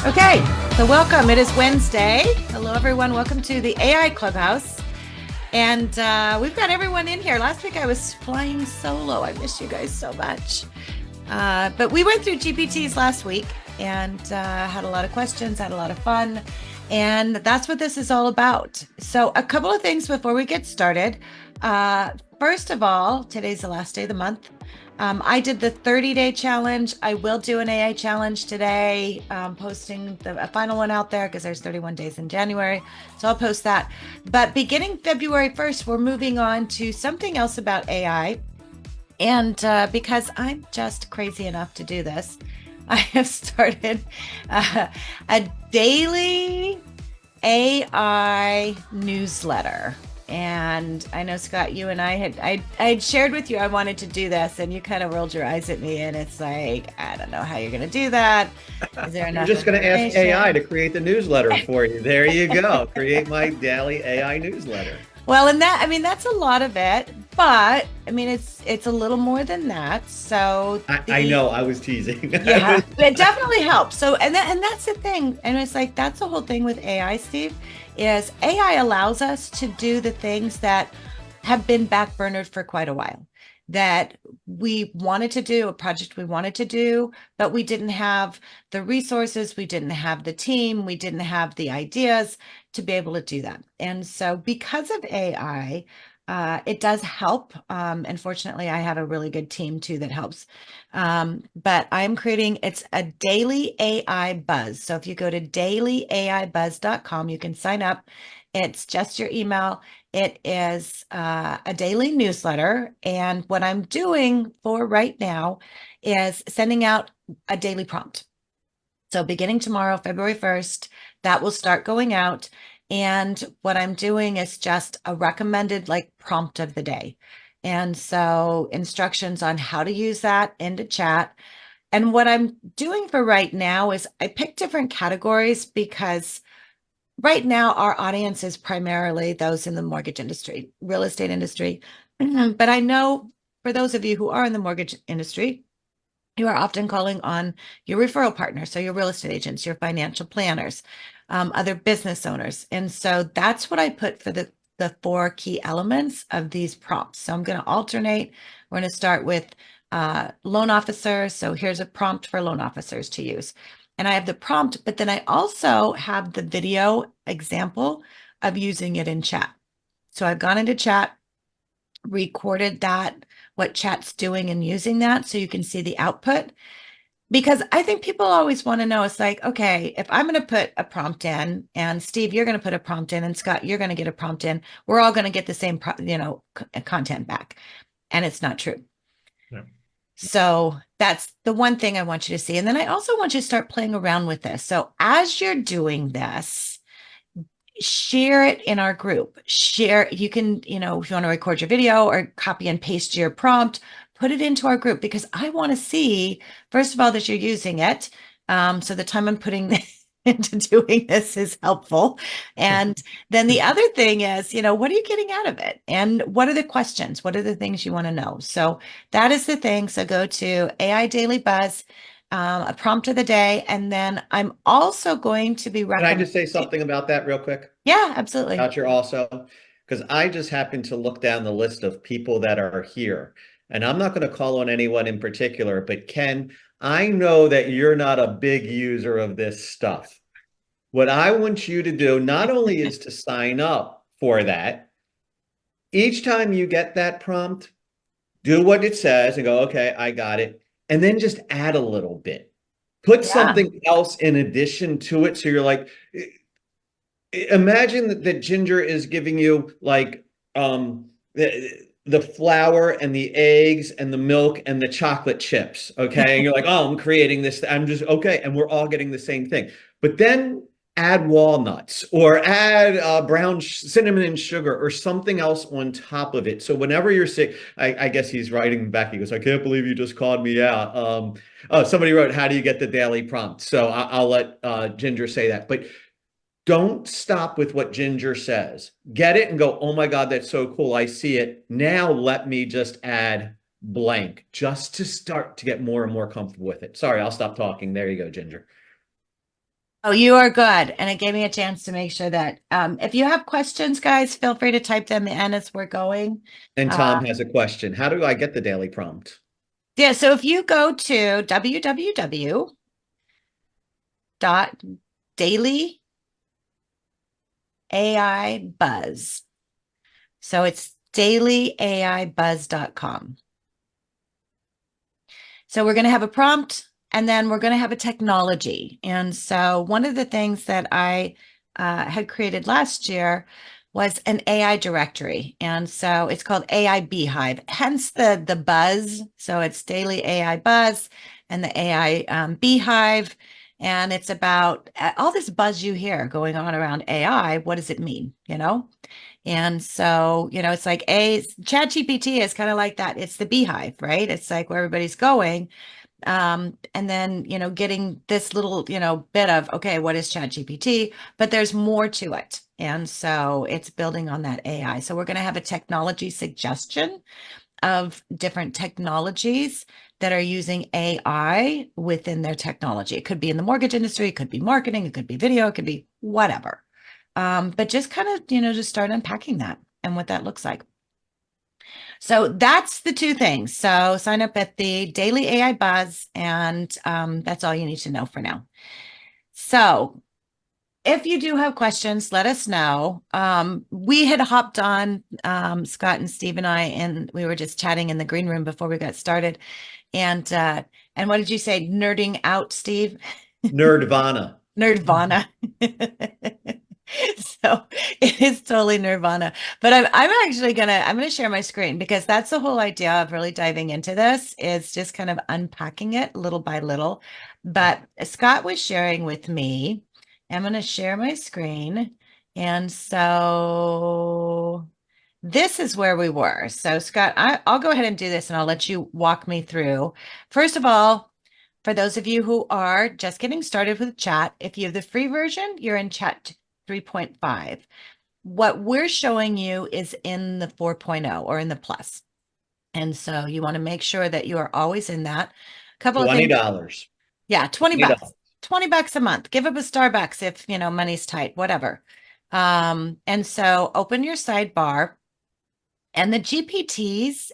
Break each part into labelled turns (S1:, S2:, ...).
S1: Okay, so welcome. It is Wednesday. Hello, everyone. Welcome to the AI Clubhouse. And we've got everyone in here. Last week I was flying solo. I miss you guys so much. But we went through GPTs last week and had a lot of questions, had a lot of fun. And that's what this is all about. So a couple of things before we get started. First of all, today's the last day of the month. I did the 30-day challenge. I will do an AI challenge today, posting a final one out there because there's 31 days in January. So I'll post that. But beginning February 1st, we're moving on to something else about AI. And because I'm just crazy enough to do this, I have started a daily AI newsletter. And I know, Scott, you and I had shared with you I wanted to do this, and you kind of rolled your eyes at me, and it's like, I don't know how you're going to do that. Is there enough?
S2: You're just going to ask AI to create the newsletter for you. There you go. Create my daily AI newsletter.
S1: Well, and that's a lot of it, but I mean, it's a little more than that. So
S2: I know, I was teasing.
S1: Yeah, it definitely helps. So, and that's the thing. And it's like, that's the whole thing with AI, Steve, is AI allows us to do the things that have been backburnered for quite a while, that we wanted to do, a project we wanted to do, but we didn't have the resources, we didn't have the team, we didn't have the ideas to be able to do that. And so because of AI, it does help. And fortunately, I have a really good team too that helps. But I'm creating, it's a daily AI buzz. So if you go to dailyaibuzz.com, you can sign up. It's just your email. It is a daily newsletter. And what I'm doing for right now is sending out a daily prompt. So beginning tomorrow, February 1st, that will start going out. And what I'm doing is just a recommended prompt of the day. And so instructions on how to use that into chat. And what I'm doing for right now is I pick different categories because right now our audience is primarily those in the mortgage industry, real estate industry. But I know for those of you who are in the mortgage industry, you are often calling on your referral partners, so your real estate agents, your financial planners, other business owners. And so that's what I put for the four key elements of these prompts. So I'm going to alternate. We're going to start with loan officers. So here's a prompt for loan officers to use. And I have the prompt, but then I also have the video example of using it in chat. So I've gone into chat, recorded that, what chat's doing and using that, so you can see the output. Because I think people always want to know, it's like, okay, if I'm going to put a prompt in, and Steve, you're going to put a prompt in, and Scott, you're going to get a prompt in, we're all going to get the same, content back. And it's not true.
S2: Yeah.
S1: So that's the one thing I want you to see. And then I also want you to start playing around with this. So as you're doing this, share it in our group. Share, you can, if you want to record your video or copy and paste your prompt, put it into our group, because I want to see, first of all, that you're using it. So the time I'm putting into doing this is helpful. And then the other thing is, what are you getting out of it? And what are the questions? What are the things you want to know? So that is the thing. So go to AI Daily Buzz, a prompt of the day. And then I'm also going to be
S2: Can I just say something about that real quick?
S1: Yeah, absolutely.
S2: About your also, because I just happened to look down the list of people that are here. And I'm not going to call on anyone in particular, but Ken, I know that you're not a big user of this stuff. What I want you to do not only is to sign up for that, each time you get that prompt, do what it says and go, okay, I got it. And then just add a little bit. Put something else in addition to it. So you're like, imagine that Ginger is giving you the flour and the eggs and the milk and the chocolate chips. Okay. And you're like, oh, I'm creating this. I'm just okay. And we're all getting the same thing. But then add walnuts or add brown cinnamon and sugar or something else on top of it. So whenever you're sick, I guess he's writing back. He goes, I can't believe you just called me out. Oh, somebody wrote, how do you get the daily prompt? So I'll let Ginger say that. But don't stop with what Ginger says. Get it and go, oh my God, that's so cool. I see it. Now let me just add blank just to start to get more and more comfortable with it. Sorry, I'll stop talking. There you go, Ginger.
S1: Oh, you are good. And it gave me a chance to make sure that if you have questions, guys, feel free to type them in as we're going.
S2: And
S1: Uh,
S2: Tom has a question. How do I get the daily prompt?
S1: yeah, so if you go to www.daily AI Buzz. So it's dailyAIBuzz.com. So we're going to have a prompt and then we're going to have a technology. And so one of the things that I had created last year was an AI directory. And so it's called AI Beehive, hence the buzz. So it's Daily AI Buzz and the AI Beehive. And it's about all this buzz you hear going on around AI. What does it mean? You know? And so, it's like ChatGPT is kind of like that. It's the beehive, right? It's like where everybody's going. And then, getting this little, bit of, okay, what is ChatGPT? But there's more to it. And so it's building on that AI. So we're going to have a technology suggestion of different technologies that are using AI within their technology. It could be in the mortgage industry, it could be marketing, it could be video, it could be whatever. But just kind of, just start unpacking that and what that looks like. So that's the two things. So sign up at the Daily AI Buzz, and that's all you need to know for now. So if you do have questions, let us know. We had hopped on, Scott and Steve and I, and we were just chatting in the green room before we got started. And what did you say? Nerding out, Steve?
S2: Nerdvana.
S1: Nerdvana. So it is totally Nirvana. But I'm actually I'm gonna share my screen because that's the whole idea of really diving into this is just kind of unpacking it little by little. But Scott was sharing with me. I'm gonna share my screen. And so this is where we were. So Scott, I'll go ahead and do this and I'll let you walk me through. First of all, for those of you who are just getting started with chat, if you have the free version, you're in chat 3.5. What we're showing you is in the 4.0 or in the plus. And so you want to make sure that you are always in that. A couple of things.
S2: $20.
S1: Yeah, 20 bucks.
S2: $20.
S1: 20 bucks a month. Give up a Starbucks if, money's tight, whatever. And so open your sidebar and the GPTs,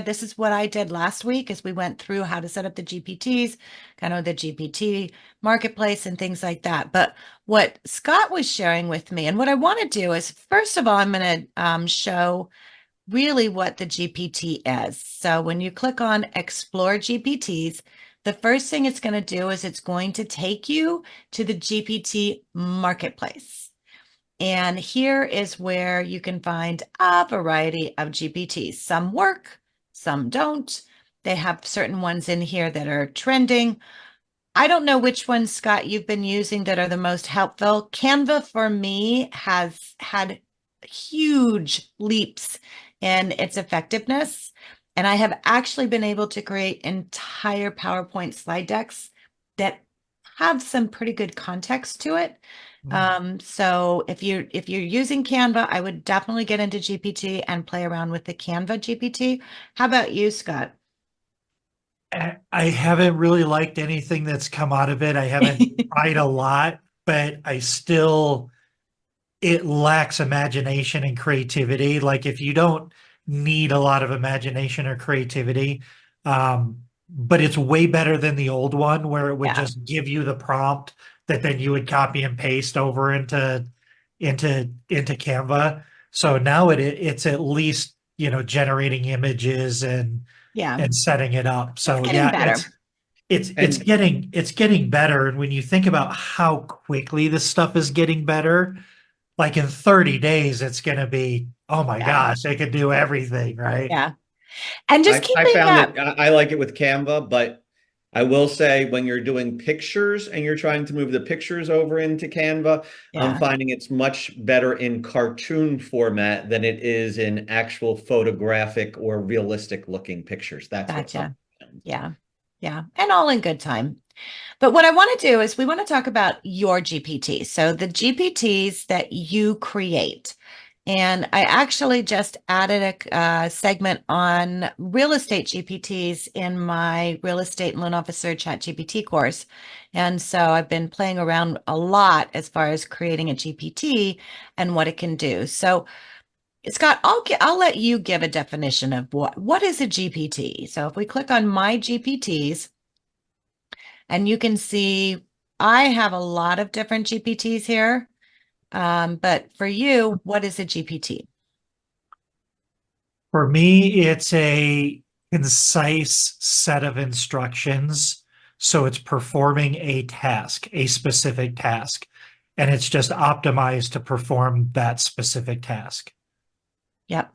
S1: this is what I did last week is we went through how to set up the GPTs, kind of the GPT marketplace and things like that. But what Scott was sharing with me and what I want to do is, first of all, I'm going to show really what the GPT is. So when you click on Explore GPTs, the first thing it's going to do is it's going to take you to the GPT marketplace. And here is where you can find a variety of GPTs. Some work, some don't. They have certain ones in here that are trending. I don't know which ones, Scott, you've been using that are the most helpful. Canva for me has had huge leaps in its effectiveness. And I have actually been able to create entire PowerPoint slide decks that have some pretty good context to it. So if you're using Canva, I would definitely get into GPT and play around with the Canva GPT. How about you, Scott?
S3: I haven't really liked anything that's come out of it. I haven't tried a lot, but it lacks imagination and creativity. Like if you don't need a lot of imagination or creativity, but it's way better than the old one where it would
S1: Yeah,
S3: just give you the prompt that then you would copy and paste over into Canva. So now it's at least, generating images
S1: yeah,
S3: and setting it up.
S1: it's
S3: So
S1: getting
S3: yeah,
S1: better.
S2: And
S3: it's getting better. And when you think about how quickly this stuff is getting better, like in 30 days, it's gonna be, oh my
S1: Yeah,
S3: gosh, they could do everything, right?
S1: yeah. And just
S2: I
S1: keeping
S2: found
S1: up.
S2: it, I like it with Canva, but I will say when you're doing pictures and you're trying to move the pictures over into Canva, I'm
S1: Yeah,
S2: finding it's much better in cartoon format than it is in actual photographic or realistic looking pictures. That's what I
S1: gotcha.
S2: found.
S1: Yeah, yeah. And all in good time. But what I want to do is we want to talk about your GPT. So the GPTs that you create. And I actually just added a segment on real estate GPTs in my real estate and loan officer ChatGPT course. And so I've been playing around a lot as far as creating a GPT and what it can do. So Scott, I'll let you give a definition of what is a GPT. So if we click on my GPTs, and you can see I have a lot of different GPTs here. But for you, what is a GPT?
S3: For me, it's a concise set of instructions. So it's performing a task, a specific task, and it's just optimized to perform that specific task.
S1: Yep.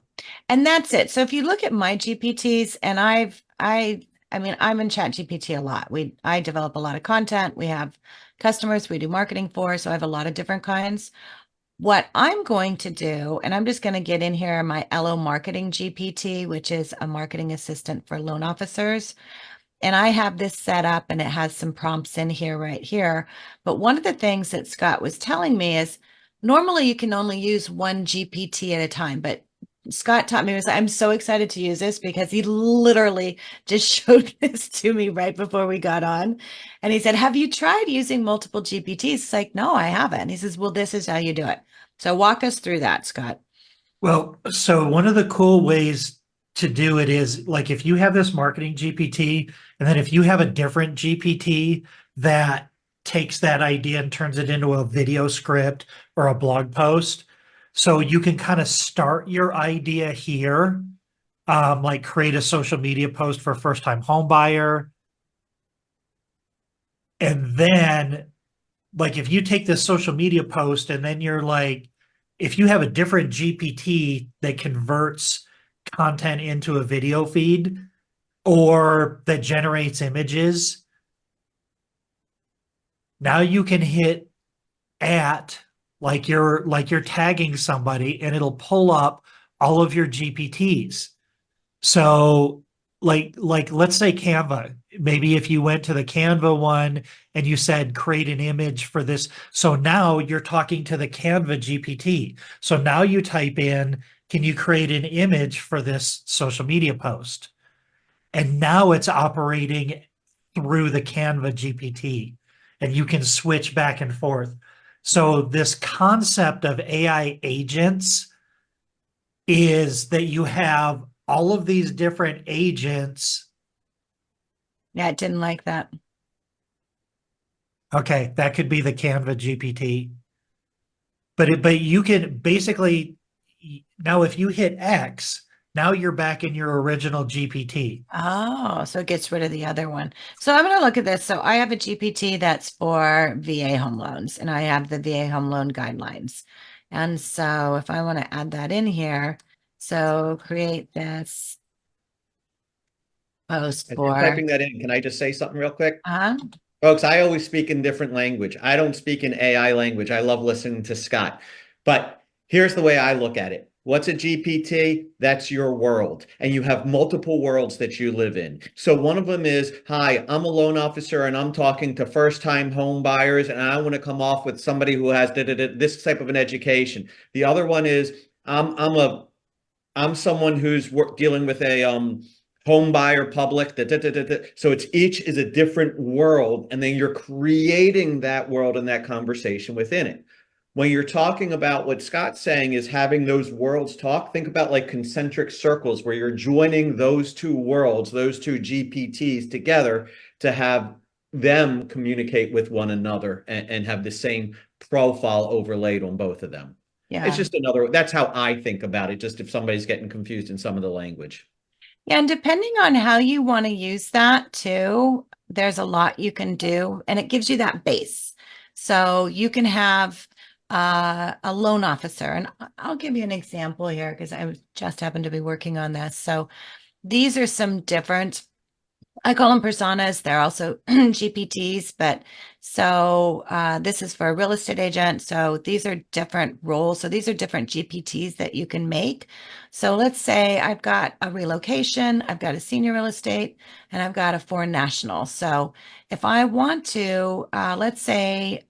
S1: And that's it. So if you look at my GPTs, and I mean, I'm in ChatGPT a lot. I develop a lot of content. We have customers we do marketing for, so I have a lot of different kinds. What I'm going to do, and I'm just going to get in here my LO Marketing GPT, which is a marketing assistant for loan officers. And I have this set up and it has some prompts in here right here. But one of the things that Scott was telling me is normally you can only use one GPT at a time, but Scott taught me, was I'm so excited to use this because he literally just showed this to me right before we got on. And he said, have you tried using multiple GPTs? It's like, no, I haven't. He says, well, this is how you do it. So walk us through that, Scott.
S3: Well, so one of the cool ways to do it is like if you have this marketing GPT, and then if you have a different GPT that takes that idea and turns it into a video script or a blog post. So you can kind of start your idea here, like create a social media post for a first-time home buyer. And then like if you take this social media post and then you're like, if you have a different GPT that converts content into a video feed or that generates images, now you can hit at like you're tagging somebody and it'll pull up all of your GPTs. So like let's say Canva. Maybe if you went to the Canva one and you said create an image for this. So now you're talking to the Canva GPT. So now you type in, can you create an image for this social media post? And now it's operating through the Canva GPT and you can switch back and forth. So this concept of AI agents is that you have all of these different agents.
S1: Yeah, I didn't like that.
S3: Okay, that could be the Canva GPT. But you can basically now if you hit X, now you're back in your original GPT.
S1: Oh, so it gets rid of the other one. So I'm going to look at this. So I have a GPT that's for VA home loans, and I have the VA home loan guidelines. And so if I want to add that in here, so create this post
S2: As you're
S1: for,
S2: typing that in, can I just say something real quick?
S1: uh,
S2: Folks, I always speak in different language. I don't speak in AI language. I love listening to Scott. But here's the way I look at it. What's a GPT? That's your world. And you have multiple worlds that you live in. So one of them is, hi, I'm a loan officer and I'm talking to first-time home buyers and I want to come off with somebody who has this type of an education. The other one is, I'm someone who's dealing with a home buyer public. So it's each is a different world, and then you're creating that world and that conversation within it. When you're talking about what Scott's saying is having those worlds talk, think about like concentric circles where you're joining those two worlds, those two GPTs together to have them communicate with one another and have the same profile overlaid on both of them. It's
S1: yeah.
S2: just another, that's how I think about it, just if somebody's getting confused in some of the language.
S1: Yeah, and depending on how you want to use that too, there's a lot you can do, and it gives you that base. So you can have a loan officer, and I'll give you an example here because I just happened to be working on this. So these are some different, I call them personas. They're also GPTs, but so this is for a real estate agent. So these are different roles. So these are different GPTs that you can make. So let's say I've got a relocation, I've got a senior real estate, and I've got a foreign national. So if I want to, let's say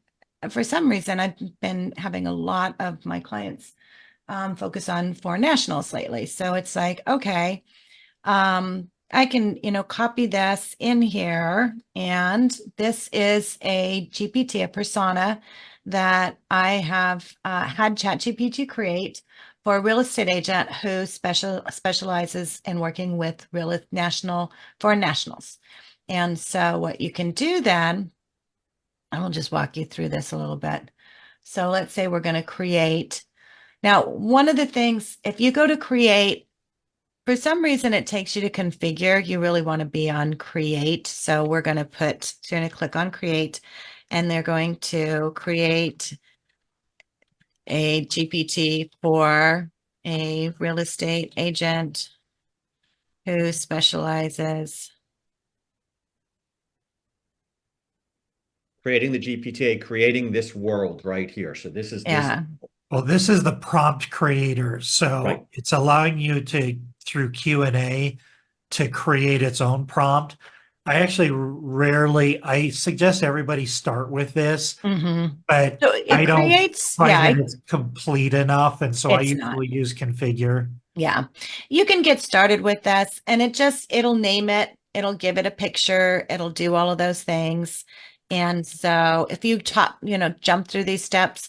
S1: for some reason, I've been having a lot of my clients focus on foreign nationals lately. So it's like, okay, I can, copy this in here. And this is a GPT, a persona that I have had ChatGPT create for a real estate agent who specializes in working with foreign nationals. And so what you can do then, I will just walk you through this a little bit. So let's say we're going to create. Now, one of the things, if you go to create, for some reason it takes you to configure, you really want to be on create. So we're going to click on create, and they're going to create a GPT for a real estate agent who specializes.
S2: Creating the GPT, creating this world right here. So this is this.
S1: Yeah.
S3: Well, this is the prompt creator. So
S2: Right.
S3: it's allowing you to, through Q&A, to create its own prompt. I actually I suggest everybody start with this, but
S1: So
S3: I
S1: it
S3: don't
S1: creates,
S3: find that it's complete enough. And so I
S1: it's not.
S3: usually use configure.
S1: Yeah. You can get started with this, and it'll name it, it'll give it a picture, it'll do all of those things. And so if you jump through these steps,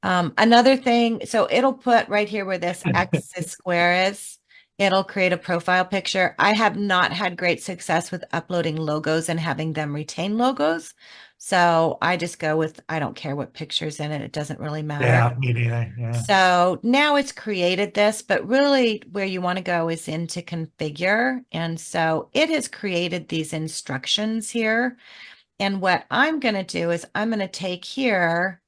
S1: another thing, so it'll put right here where this X is square is, it'll create a profile picture. I have not had great success with uploading logos and having them retain logos. So I just go with, I don't care what picture's in it. It doesn't really matter.
S3: Yeah, me neither. Yeah.
S1: So now it's created this, but really where you want to go is into configure. And so it has created these instructions here. And what I'm going to do is I'm going to take here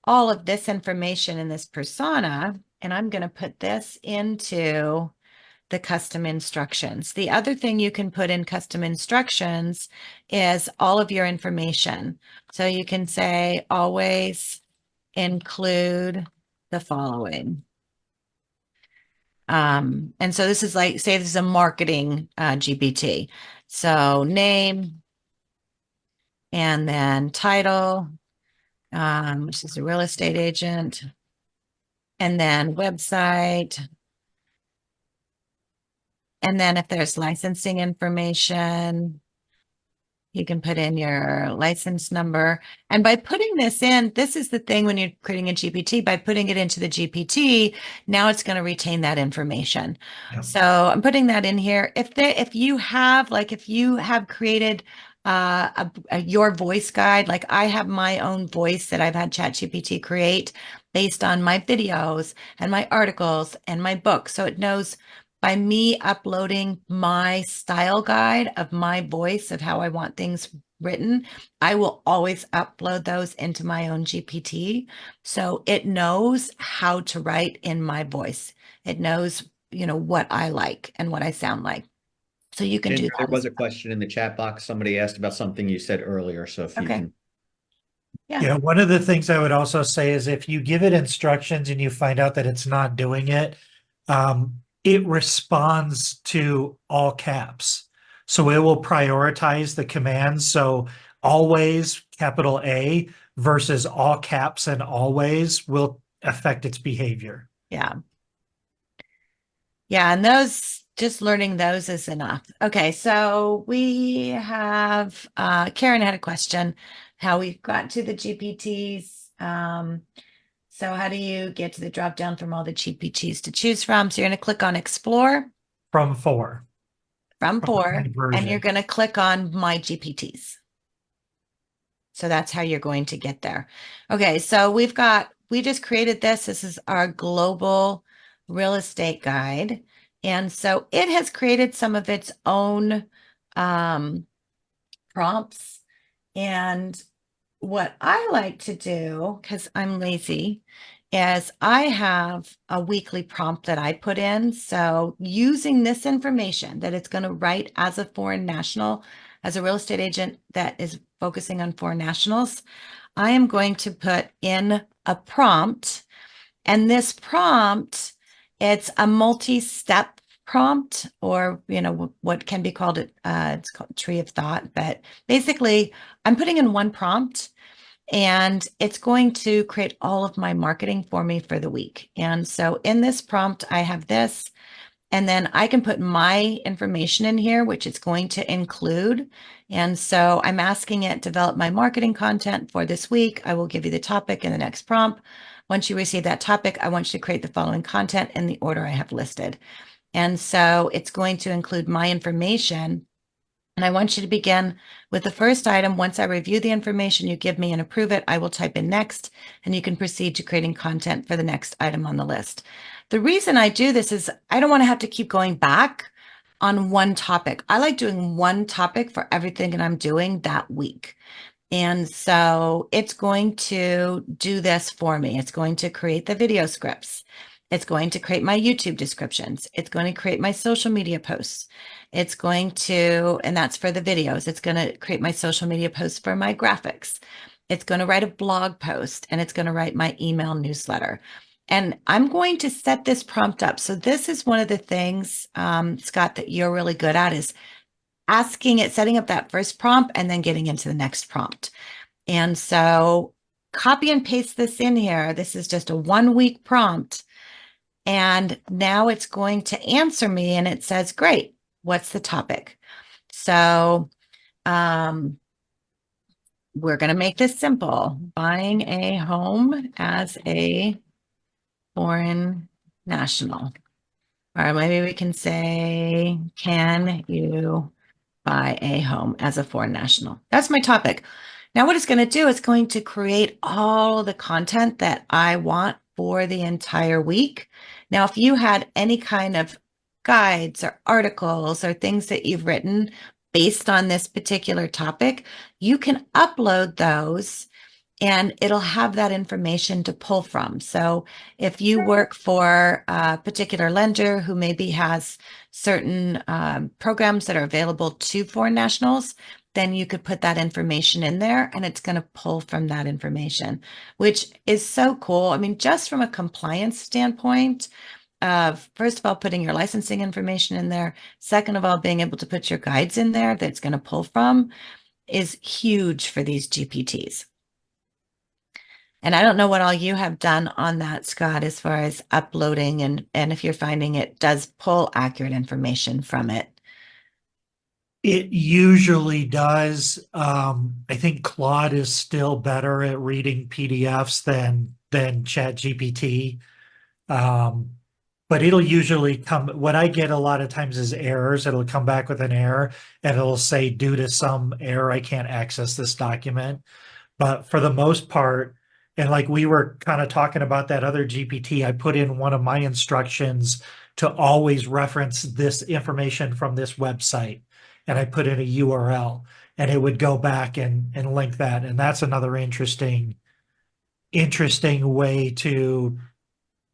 S1: all of this information in this persona, and I'm going to put this into the custom instructions. The other thing you can put in custom instructions is all of your information. So you can say always include the following. And so this is like, say this is a marketing GPT. So name, and then title, which is a real estate agent, and then website. And then if there's licensing information, you can put in your license number. And by putting this in, this is the thing when you're creating a GPT, by putting it into the GPT, now it's going to retain that information.
S3: Yep.
S1: So I'm putting that in here. If you have created your voice guide, like I have my own voice that I've had ChatGPT create based on my videos and my articles and my books. So it knows by me uploading my style guide of my voice of how I want things written, I will always upload those into my own GPT. So it knows how to write in my voice. It knows, what I like and what I sound like. So you can do
S2: Ginger, there
S1: that.
S2: was a question in the chat box. Somebody asked about something you said earlier. So if you
S1: Okay.
S2: can.
S3: Yeah, one of the things I would also say is if you give it instructions and you find out that it's not doing it, it responds to all caps. So it will prioritize the commands. So always capital A versus all caps and always will affect its behavior.
S1: Yeah. Yeah. And just learning those is enough. Okay. So we have, Karen had a question, how we got to the GPTs. So how do you get to the drop down from all the GPTs to choose from? So you're going to click on explore
S3: From 4.
S1: from 4, and
S3: version.
S1: you're going to click on my GPTs. So that's how you're going to get there. Okay. So we just created this. This is our global real estate guide. And so it has created some of its own prompts. And what I like to do, because I'm lazy, is I have a weekly prompt that I put in. So using this information that it's going to write as a foreign national, as a real estate agent that is focusing on foreign nationals, I am going to put in a prompt. And this prompt, it's a multi-step prompt, or what can be called it's called tree of thought. But basically I'm putting in one prompt, and it's going to create all of my marketing for me for the week. And so in this prompt, I have this, and then I can put my information in here, which it's going to include. And so I'm asking it, develop my marketing content for this week. I will give you the topic in the next prompt. Once you receive that topic, I want you to create the following content in the order I have listed. And so it's going to include my information. And I want you to begin with the first item. Once I review the information you give me and approve it, I will type in next, and you can proceed to creating content for the next item on the list. The reason I do this is I don't want to have to keep going back on one topic. I like doing one topic for everything that I'm doing that week. And so it's going to do this for me. It's going to create the video scripts. It's going to create my YouTube descriptions. It's going to create my social media posts. It's going to, and that's for the videos. It's going to create my social media posts for my graphics. It's going to write a blog post, and it's going to write my email newsletter. And I'm going to set this prompt up. So this is one of the things, Scott, that you're really good at, is asking it, setting up that first prompt and then getting into the next prompt. And so copy and paste this in here. This is just a 1 week prompt. And now it's going to answer me, and it says, great, what's the topic? So we're going to make this simple. Buying a home as a foreign national. Or maybe we can say, can you buy a home as a foreign national? That's my topic. Now, what it's going to do is going to create all the content that I want for the entire week. Now, if you had any kind of guides or articles or things that you've written based on this particular topic, you can upload those, and it'll have that information to pull from. So if you work for a particular lender who maybe has certain programs that are available to foreign nationals, then you could put that information in there, and it's going to pull from that information, which is so cool. I mean, just from a compliance standpoint, first of all, putting your licensing information in there. Second of all, being able to put your guides in there that's going to pull from is huge for these GPTs. And I don't know what all you have done on that, Scott, as far as uploading and if you're finding it does pull accurate information from it.
S3: It usually does. I think Claude is still better at reading PDFs than ChatGPT. But it'll usually come, what I get a lot of times is errors. It'll come back with an error, and it'll say, due to some error, I can't access this document. But for the most part, and like we were kind of talking about that other GPT, I put in one of my instructions to always reference this information from this website. And I put in a URL, and it would go back and link that. And that's another interesting way to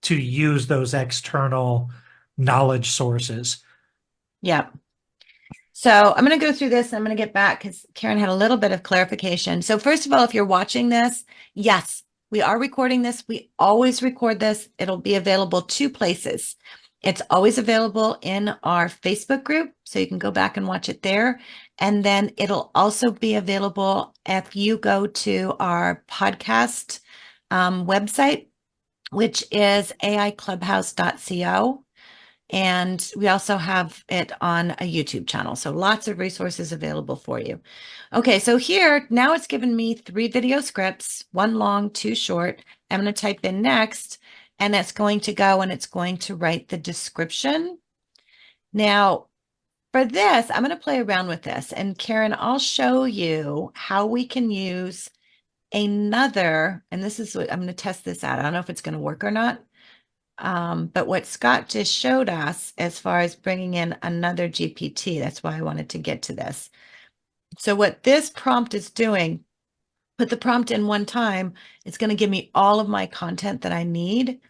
S3: use those external knowledge sources.
S1: Yeah. So I'm going to go through this, and I'm going to get back because Karen had a little bit of clarification. So first of all, if you're watching this, yes, we are recording this. We always record this. It'll be available 2 places. It's always available in our Facebook group, so you can go back and watch it there. And then it'll also be available if you go to our podcast website, which is aiclubhouse.co. And we also have it on a YouTube channel. So lots of resources available for you. Okay, so here, now it's given me 3 video scripts, 1 long, 2 short. I'm going to type in next, and it's going to go and it's going to write the description. Now, for this, I'm going to play around with this. And Karen, I'll show you how we can use another, and this is what I'm going to test this out. I don't know if it's going to work or not. But what Scott just showed us as far as bringing in another GPT, that's why I wanted to get to this. So what this prompt is doing, put the prompt in one time, it's going to give me all of my content that I need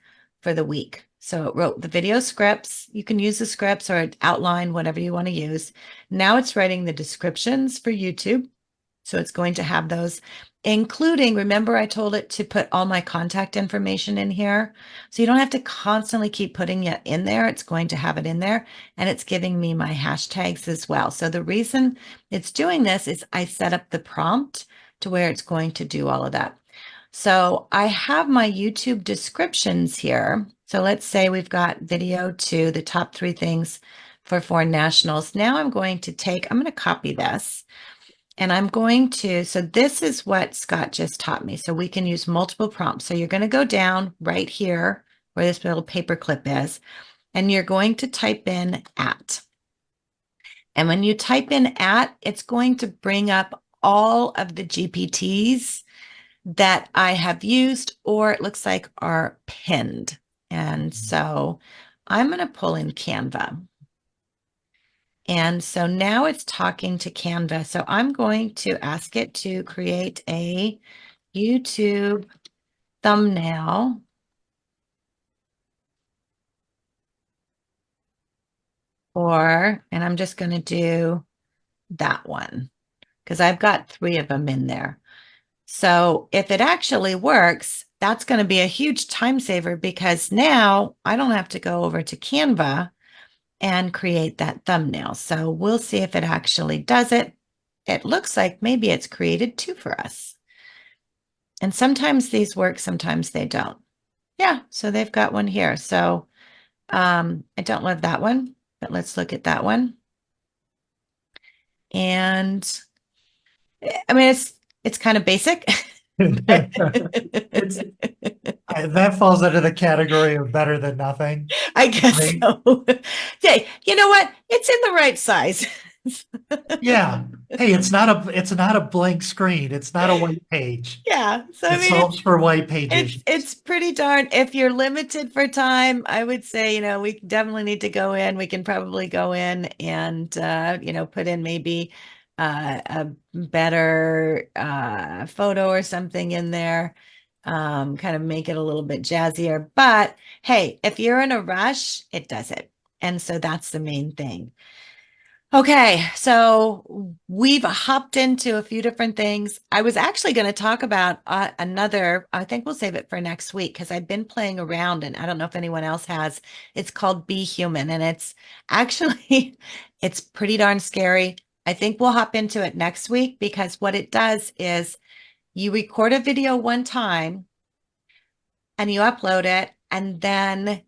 S1: for the week. So it wrote the video scripts. You can use the scripts or outline, whatever you want to use. Now it's writing the descriptions for YouTube. So it's going to have those, including, remember I told it to put all my contact information in here. So you don't have to constantly keep putting it in there. It's going to have it in there, and it's giving me my hashtags as well. So the reason it's doing this is I set up the prompt to where it's going to do all of that. So I have my YouTube descriptions here. So let's say we've got video 2, the top 3 things for foreign nationals. Now I'm going to copy this. And I'm going to, so this is what Scott just taught me. So we can use multiple prompts. So you're going to go down right here where this little paper clip is, and you're going to type in @ And when you type in @ it's going to bring up all of the GPTs that I have used, or it looks like are pinned. And so I'm going to pull in Canva. And so now it's talking to Canva. So I'm going to ask it to create a YouTube thumbnail. And I'm just going to do that one because I've got 3 of them in there. So if it actually works, that's going to be a huge time saver because now I don't have to go over to Canva and create that thumbnail. So we'll see if it actually does it. It looks like maybe it's created 2 for us. And sometimes these work, sometimes they don't. Yeah, so they've got one here. So I don't love that one, but let's look at that one. And I mean, it's kind of basic.
S3: That falls under the category of better than nothing.
S1: I guess
S3: Right?
S1: so. Hey, you know what? It's in the right size.
S3: Yeah. Hey, it's not a blank screen. It's not a white page.
S1: Yeah. So I
S3: It
S1: mean,
S3: solves for white pages.
S1: it's pretty darn. If you're limited for time, I would say, we definitely need to go in. We can probably go in and put in maybe a better photo or something in there. Kind of make it a little bit jazzier. But hey, if you're in a rush, it does it. And so that's the main thing. Okay, so we've hopped into a few different things. I was actually going to talk about another, I think we'll save it for next week because I've been playing around and I don't know if anyone else has. It's called Be Human and it's actually, it's pretty darn scary. I think we'll hop into it next week because what it does is you record a video one time and you upload it and then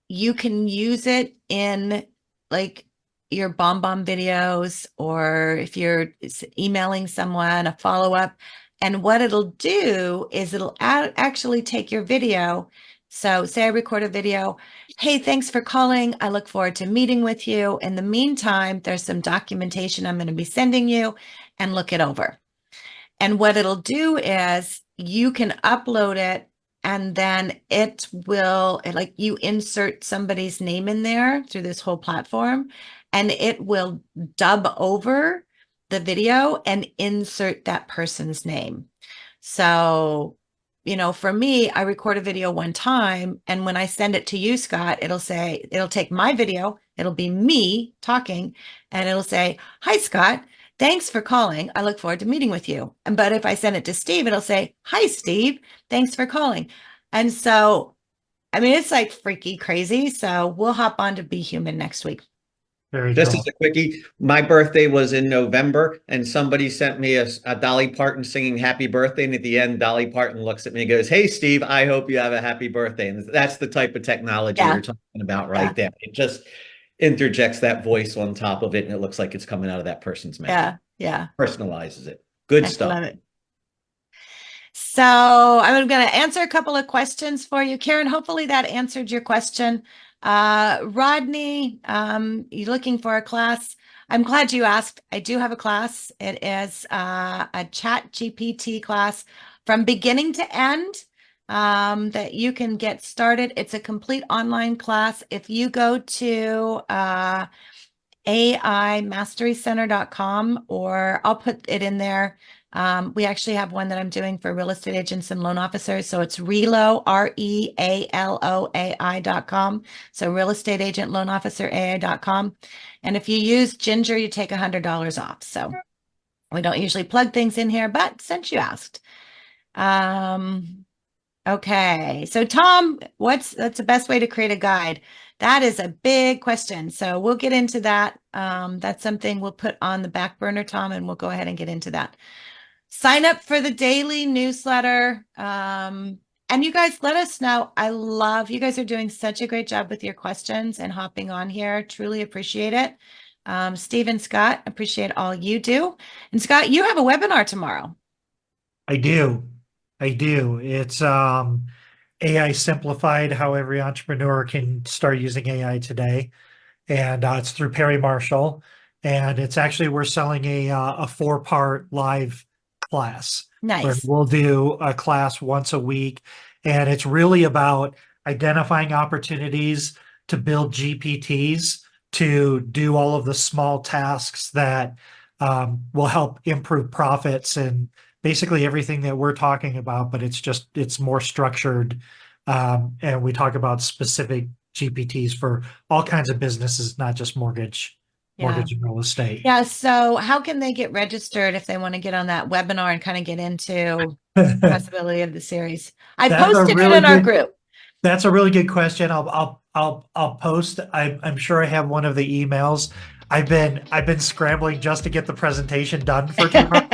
S1: you can use it in like your bomb videos or if you're emailing someone a follow-up. And what it'll do is it'll actually take your video. So say I record a video. Hey, thanks for calling. I look forward to meeting with you. In the meantime, there's some documentation I'm going to be sending you and look it over. And what it'll do is you can upload it and then it will, like you insert somebody's name in there through this whole platform and it will dub over the video and insert that person's name. So, for me, I record a video one time and when I send it to you, Scott, it'll take my video, it'll be me talking and it'll say, "Hi, Scott. Thanks for calling. I look forward to meeting with you." But if I send it to Steve, it'll say, "Hi, Steve. Thanks for calling." And so, I mean, it's like freaky crazy. So we'll hop on to Be Human next week.
S3: Very
S2: Just
S3: cool.
S2: as a quickie, my birthday was in November, and somebody sent me a Dolly Parton singing "Happy Birthday," and at the end, Dolly Parton looks at me and goes, "Hey, Steve, I hope you have a happy birthday." And that's the type of technology
S1: Yeah.
S2: we're talking about
S1: Yeah.
S2: right there. It just interjects that voice on top of it, and it looks like it's coming out of that person's mouth.
S1: Yeah. Yeah.
S2: Personalizes it. Good
S1: I
S2: stuff.
S1: love it. So I'm going to answer a couple of questions for you, Karen. Hopefully that answered your question. Rodney, you're looking for a class. I'm glad you asked. I do have a class. It is a ChatGPT class from beginning to end that you can get started. It's a complete online class. If you go to AImasterycenter.com, or I'll put it in there. We actually have one that I'm doing for real estate agents and loan officers. So it's Relo, REALOAI.com. So real estate agent, loan officer, AI.com. And if you use Ginger, you take $100 off. So we don't usually plug things in here, but since you asked. Okay. So Tom, that's the best way to create a guide? That is a big question. So we'll get into that. That's something we'll put on the back burner, Tom, and we'll go ahead and get into that. sign up for the daily newsletter. And you guys let us know. You guys are doing such a great job with your questions and hopping on here. Truly appreciate it. Steve and Scott, appreciate all you do. And Scott, you have a webinar tomorrow.
S3: I do. It's AI simplified, how every entrepreneur can start using AI today. And it's through Perry Marshall. And it's actually, we're selling a 4-part live class. Where
S1: Nice.
S3: we'll do a class once a week. And it's really about identifying opportunities to build GPTs to do all of the small tasks that will help improve profits and basically everything that we're talking about, but it's more structured. And we talk about specific GPTs for all kinds of businesses, not just mortgage and real estate.
S1: Yeah. So how can they get registered if they want to get on that webinar and kind of get into the possibility of the series? I posted it in our group.
S3: That's a really good question. I'll post. I'm sure I have one of the emails. I've been scrambling just to get the presentation done for tomorrow.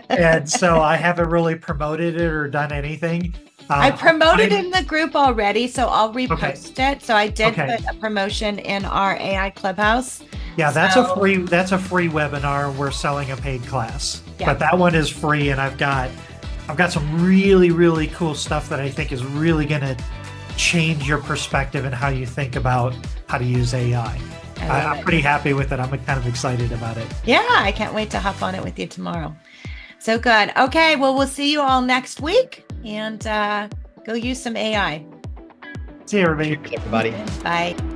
S3: And so I haven't really promoted it or done anything.
S1: I promoted in the group already, so I'll repost it. So I did put a promotion in our AI Clubhouse.
S3: Yeah, that's a free webinar. We're selling a paid class, but that one is free, and I've got some really, really cool stuff that I think is really going to change your perspective and how you think about how to use AI. I'm pretty happy with it. I'm kind of excited about it.
S1: Yeah, I can't wait to hop on it with you tomorrow. So good. Okay, well, we'll see you all next week, and go use some AI.
S3: See you, everybody.
S2: Everybody.
S1: Bye.